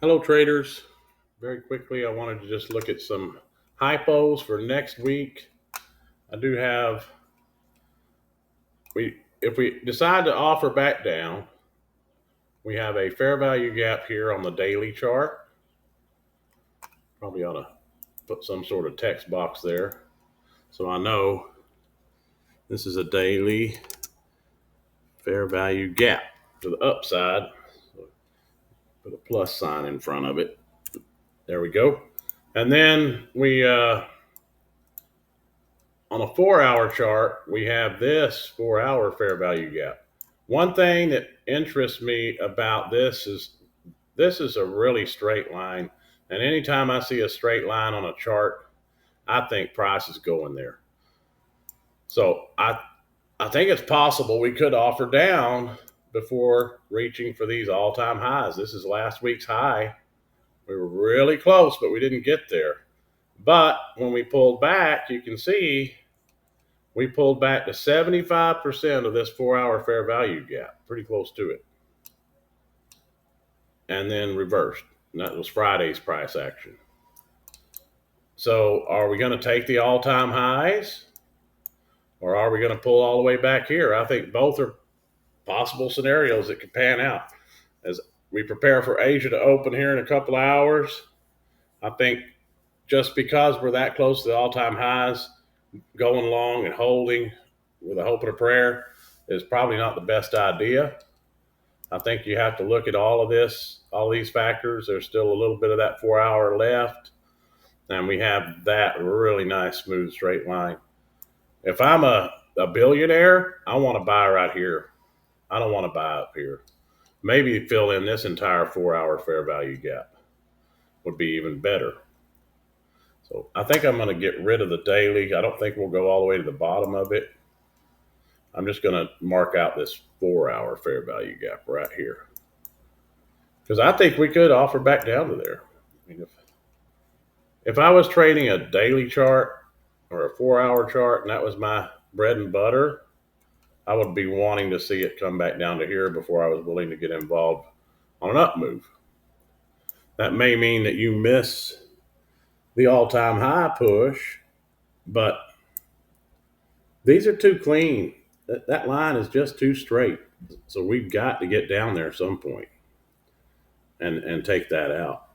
Hello traders. Very quickly, I wanted to just look at some hypos for next week. I do have we if we decide to offer back down, we have a fair value gap here on the daily chart. Probably ought to put some sort of text box there so I know this is a daily fair value gap to the upside. So put a plus sign in front of it. There we go. And then we on a 4 hour chart, we have this 4 hour fair value gap. One thing that interests me about this is a really straight line. And anytime I see a straight line on a chart, I think price is going there. So I think it's possible we could offer down before reaching for these all-time highs. This is last week's high. We were really close, but we didn't get there. But when we pulled back, you can see we pulled back to 75% of this 4 hour fair value gap, pretty close to it, and then reversed. And that was Friday's price action. So are we going to take the all-time highs, or are we going to pull all the way back here? I think both are possible scenarios that could pan out. As we prepare for Asia to open here in a couple of hours, I think just because we're that close to the all-time highs, going long and holding with a hope and a prayer is probably not the best idea. I think you have to look at all of this, all these factors. There's still a little bit of that 4 hour left, and we have that really nice smooth straight line. If I'm a billionaire, I want to buy right here. I don't want to buy up here. Maybe fill in this entire 4 hour fair value gap would be even better. So I think I'm going to get rid of the daily. I don't think we'll go all the way to the bottom of it. I'm just going to mark out this 4 hour fair value gap right here, because I think we could offer back down to there. I mean, if I was trading a daily chart or a 4 hour chart and that was my bread and butter, I would be wanting to see it come back down to here before I was willing to get involved on an up move. That may mean that you miss the all-time high push, but these are too clean. That line is just too straight. So we've got to get down there at some point and take that out.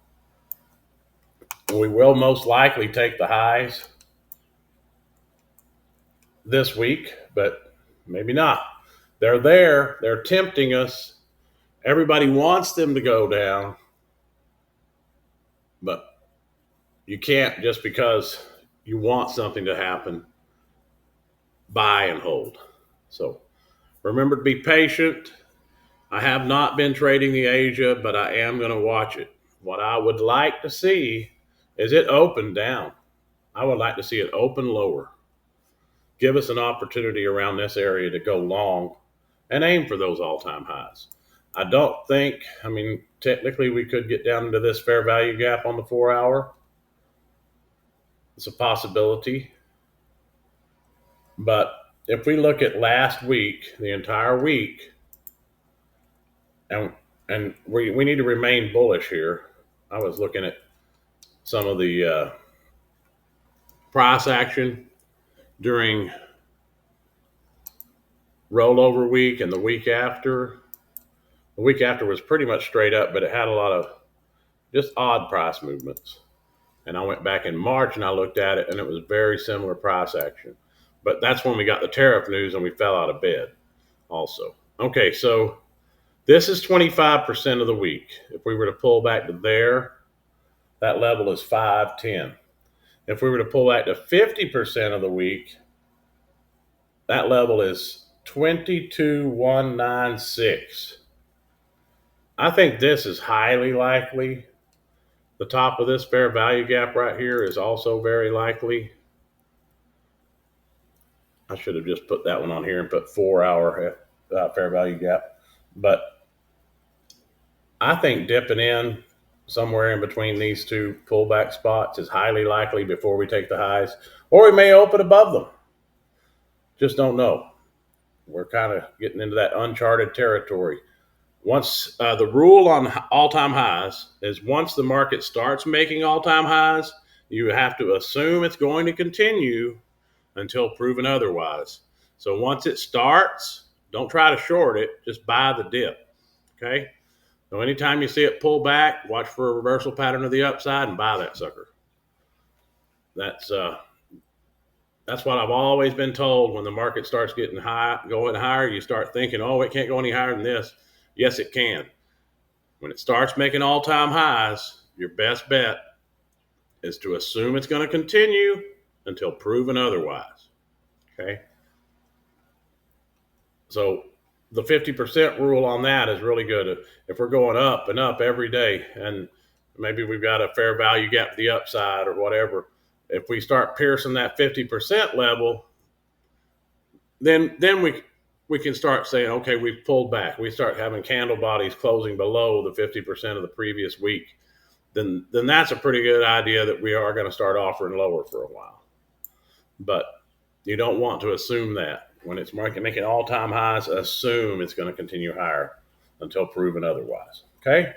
We will most likely take the highs this week, but maybe not. They're there. They're tempting us. Everybody wants them to go down, but you can't, just because you want something to happen, buy and hold. So remember to be patient. I have not been trading the Asia, but I am going to watch it. What I would like to see is it open down. I would like to see it open lower. Give us an opportunity around this area to go long and aim for those all-time highs. I don't think, technically we could get down into this fair value gap on the 4 hour. It's a possibility. But if we look at last week, the entire week, and we need to remain bullish here. I was looking at some of the price action during rollover week and the week after. The week after was pretty much straight up, but it had a lot of just odd price movements. And I went back in March and I looked at it, and it was very similar price action. But that's when we got the tariff news and we fell out of bed also. Okay, so this is 25% of the week. If we were to pull back to there, that level is 510. If we were to pull back to 50% of the week, that level is 22,196. I think this is highly likely. The top of this fair value gap right here is also very likely. I should have just put that one on here and put 4 hour fair value gap. But I think dipping in somewhere in between these two pullback spots is highly likely before we take the highs, or we may open above them. Just don't know. We're kind of getting into that uncharted territory. once the rule on all-time highs is once the market starts making all-time highs, you have to assume it's going to continue until proven otherwise. So once it starts, don't try to short it, just buy the dip. Okay? So anytime you see it pull back, watch for a reversal pattern to the upside and buy that sucker. That's what I've always been told. When the market starts getting high, going higher, you start thinking, oh, it can't go any higher than this. Yes, it can. When it starts making all-time highs, your best bet is to assume it's going to continue until proven otherwise. Okay? So the 50% rule on that is really good. If we're going up and up every day, and maybe we've got a fair value gap to the upside or whatever, if we start piercing that 50% level, then we can start saying, okay, we've pulled back. We start having candle bodies closing below the 50% of the previous week. Then that's a pretty good idea that we are going to start offering lower for a while. But you don't want to assume that. When it's making all-time highs, assume it's going to continue higher until proven otherwise. Okay?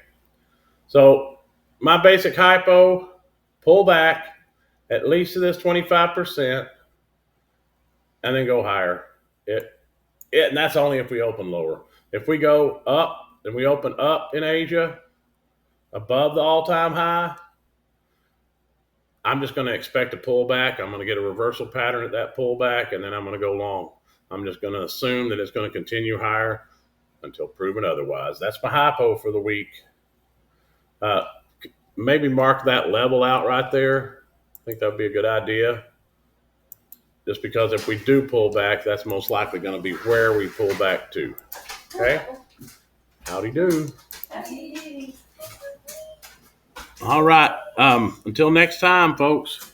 So my basic hypo, pull back at least to this 25%, and then go higher. And that's only if we open lower. If we go up and we open up in Asia above the all-time high, I'm just going to expect a pullback. I'm going to get a reversal pattern at that pullback, and then I'm going to go long. I'm just going to assume that it's going to continue higher until proven otherwise. That's my hypo for the week. Maybe mark that level out right there. I think that would be a good idea. Just because if we do pull back, that's most likely going to be where we pull back to. Okay? Howdy do. All right. Until next time, folks,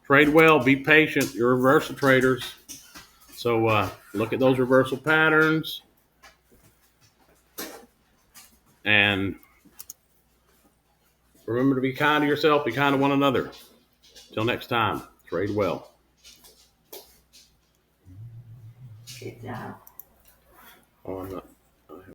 trade well, be patient. You're reversal traders. So look at those reversal patterns and remember to be kind to yourself, be kind to one another. Until next time, trade well. Good job. Oh, I'm not.